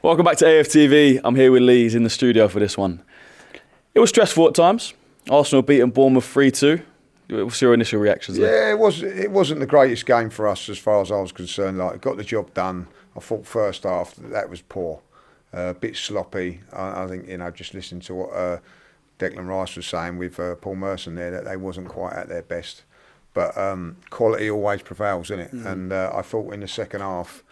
Welcome back to AFTV. I'm here with Lee. He's in the studio for this one. It was stressful at times. Arsenal beating Bournemouth 3-2. What's your initial reactions there? Yeah, it wasn't the greatest game for us as far as I was concerned. Like, got the job done. I thought first half that was poor, a bit sloppy. I think just listening to what Declan Rice was saying with Paul Merson there, that they wasn't quite at their best. But quality always prevails, isn't it? And I thought in the second half,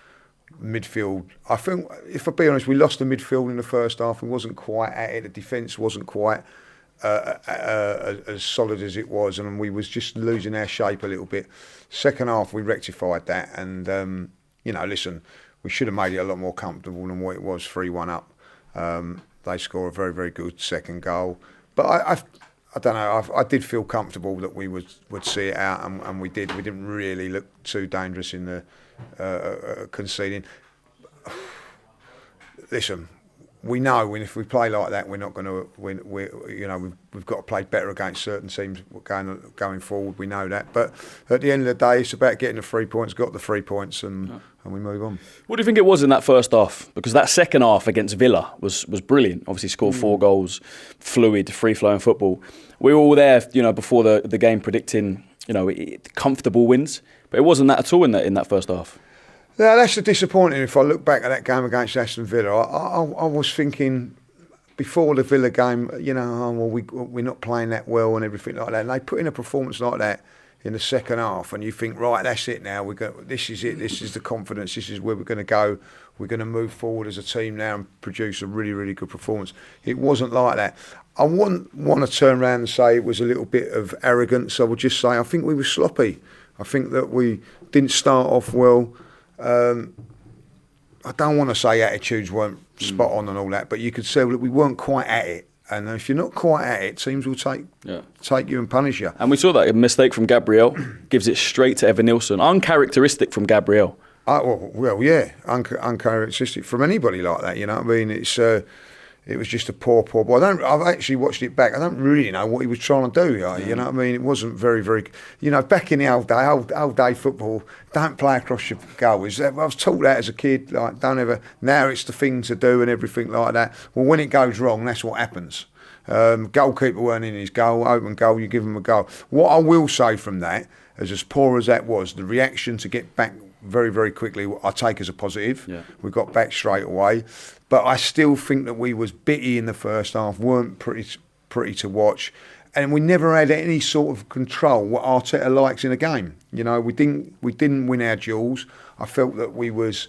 midfield, I think, if I be honest, we lost the midfield in the first half and wasn't quite at it. The defence wasn't quite as solid as it was, and we was just losing our shape a little bit. Second half, we rectified that, and listen, we should have made it a lot more comfortable than what it was, 3-1 up. They score a very, very good second goal, but I don't know. I did feel comfortable that we would see it out, and we did. We didn't really look too dangerous in the conceding. Listen, we know if we play like that, we're not going to win. We've got to play better against certain teams going forward. We know that, but at the end of the day, it's about getting the 3 points. Got the 3 points, and we move on. What do you think it was in that first half? Because that second half against Villa was brilliant. Obviously scored 4 goals, fluid, free-flowing football. We were all there, before the game predicting, comfortable wins. But it wasn't that at all in that first half. Yeah, that's the disappointing. If I look back at that game against Aston Villa, I was thinking before the Villa game, we're not playing that well and everything like that. And they put in a performance like that in the second half, and you think, right, that's it now. This is it. This is the confidence. This is where we're going to go. We're going to move forward as a team now and produce a really, really good performance. It wasn't like that. I wouldn't want to turn around and say it was a little bit of arrogance. I would just say I think we were sloppy. I think that we didn't start off well. I don't want to say attitudes weren't spot on and all that, but you could say that we weren't quite at it. And if you're not quite at it, teams will take you and punish you. And we saw that a mistake from Gabriel, gives it straight to Evan Nilsson. Uncharacteristic from Gabriel. Uncharacteristic from anybody like that. You know what I mean? It was just a poor ball. I've actually watched it back. I don't really know what he was trying to do. You know what I mean? It wasn't very, very. Back in the old day football, don't play across your goals. I was taught that as a kid. Like, don't ever. Now it's the thing to do and everything like that. Well, when it goes wrong, that's what happens. Goalkeeper weren't in his goal, open goal. You give him a goal. What I will say from that, as poor as that was, the reaction to get back very, very quickly, I take as a positive. Yeah. We got back straight away. But I still think that we was bitty in the first half, weren't pretty to watch. And we never had any sort of control, what Arteta likes in a game. We didn't win our duels. I felt that we was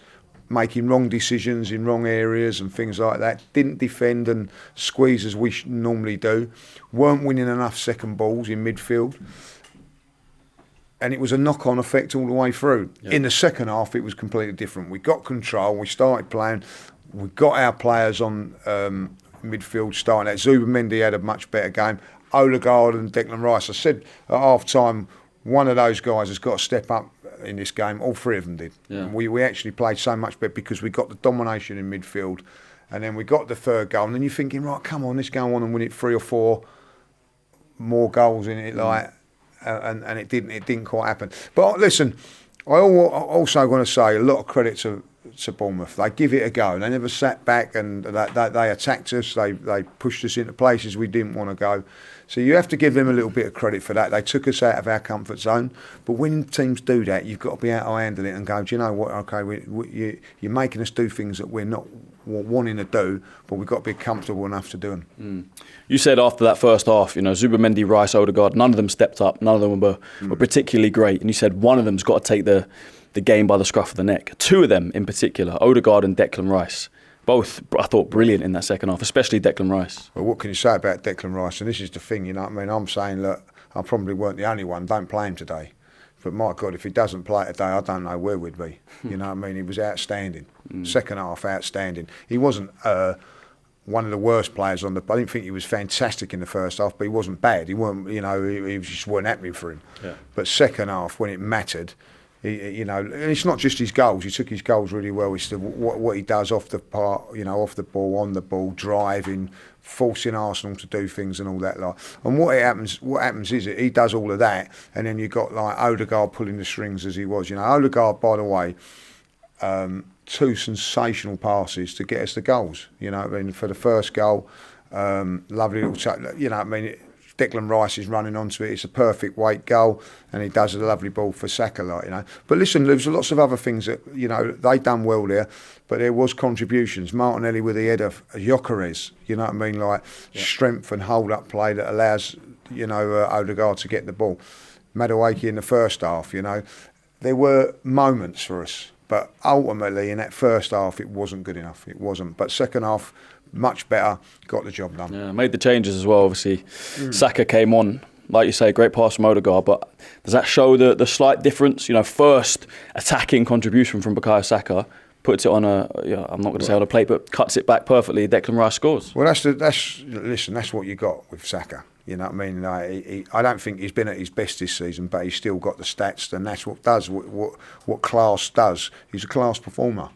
making wrong decisions in wrong areas and things like that. Didn't defend and squeeze as we normally do. Weren't winning enough second balls in midfield. And it was a knock-on effect all the way through. Yep. In the second half, it was completely different. We got control. We started playing. We got our players on midfield starting. Zubimendi had a much better game. Odegaard and Declan Rice. I said at half-time, one of those guys has got to step up in this game. All 3 of them did. Yeah. And we actually played so much better because we got the domination in midfield. And then we got the third goal. And then you're thinking, right, come on, let's go on and win it 3 or 4 more goals in it, and it didn't quite happen. But listen, I also want to say a lot of credit to Bournemouth. They give it a go. They never sat back, and they attacked us. They pushed us into places we didn't want to go. So you have to give them a little bit of credit for that. They took us out of our comfort zone. But when teams do that, you've got to be able to handle it and go, do you know what? Okay, you're making us do things that we're not wanting to do, but we've got to be comfortable enough to do them. You said after that first half, Zubimendi, Rice, Odegaard, none of them stepped up. None of them were particularly great. And you said one of them's got to take the game by the scruff of the neck. 2 of them in particular, Odegaard and Declan Rice. Both, I thought, brilliant in that second half, especially Declan Rice. Well, what can you say about Declan Rice? And this is the thing, you know what I mean? I'm saying, look, I probably weren't the only one. Don't play him today. But my God, if he doesn't play today, I don't know where we'd be. You know what I mean? He was outstanding. Second half, outstanding. He wasn't one of the worst players on the. I didn't think he was fantastic in the first half, but he wasn't bad. He weren't, he just weren't happening for him. Yeah. But second half, when it mattered, and it's not just his goals. He took his goals really well. It's what he does off the part, off the ball, on the ball, driving, forcing Arsenal to do things and all that lot. And what happens is he does all of that, and then you got like Odegaard pulling the strings as he was. Odegaard, by the way, two sensational passes to get us the goals. You know what I mean? For the first goal, lovely little touch. You know what I mean? Declan Rice is running onto it. It's a perfect weight goal, and he does a lovely ball for Saka, like, you know. But listen, there was lots of other things that, you know, they done well there, but there was contributions. Martinelli with the header, Gyökeres, you know what I mean, like strength and hold up play that allows, you know, Odegaard to get the ball. Madueke in the first half, you know, there were moments for us, but ultimately in that first half it wasn't good enough. It wasn't. But second half, much better, got the job done. Yeah, made the changes as well, obviously. Saka came on, like you say, great pass from Odegaard, but does that show the slight difference? You know, first attacking contribution from Bukayo Saka, puts it on I'm not going to say on a plate, but cuts it back perfectly. Declan Rice scores. Well, that's what you got with Saka. You know what I mean? I don't think he's been at his best this season, but he's still got the stats, and that's what class does. He's a class performer.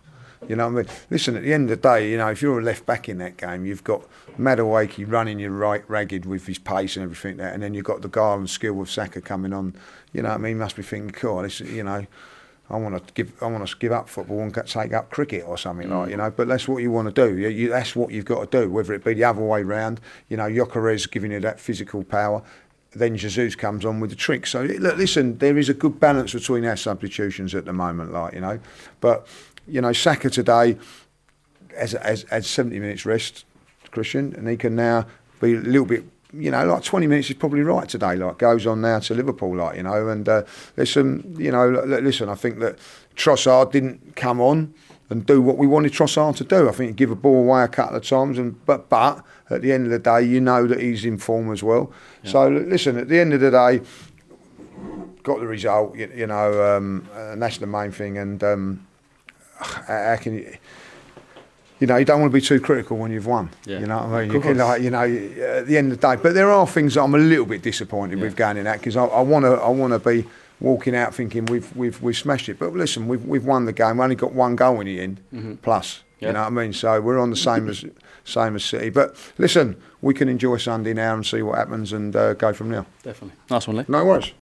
You know what I mean? Listen, at the end of the day, you know, if you're a left back in that game, you've got Madueke running you right ragged with his pace and everything there, and then you've got the guile and skill of Saka coming on. You know what I mean? You must be thinking, cool, this, you know, I want to give up football and take up cricket or something like, you know. But that's what you want to do. That's what you've got to do. Whether it be the other way round, you know, Gyökeres giving you that physical power, then Jesus comes on with the trick. So look, listen, there is a good balance between our substitutions at the moment, like, you know, but. You know, Saka today has 70 minutes rest, Christian, and he can now be a little bit, you know, like 20 minutes is probably right today, like, goes on now to Liverpool, like, you know, and listen, you know, listen, I think that Trossard didn't come on and do what we wanted Trossard to do. I think he'd give a ball away a couple of times, but at the end of the day, you know that he's in form as well. Yeah. So, listen, at the end of the day, got the result, you know, and that's the main thing, and how can you know, you don't want to be too critical when you've won. Yeah. You know what I mean? You can, like, you know, at the end of the day. But there are things that I'm a little bit disappointed with going in that, because I want to be walking out thinking we've smashed it. But listen, we've won the game. We only got one goal in the end, plus. Yeah. You know what I mean? So we're on the same as City. But listen, we can enjoy Sunday now and see what happens and go from there. Definitely. Nice one, Lee. No worries.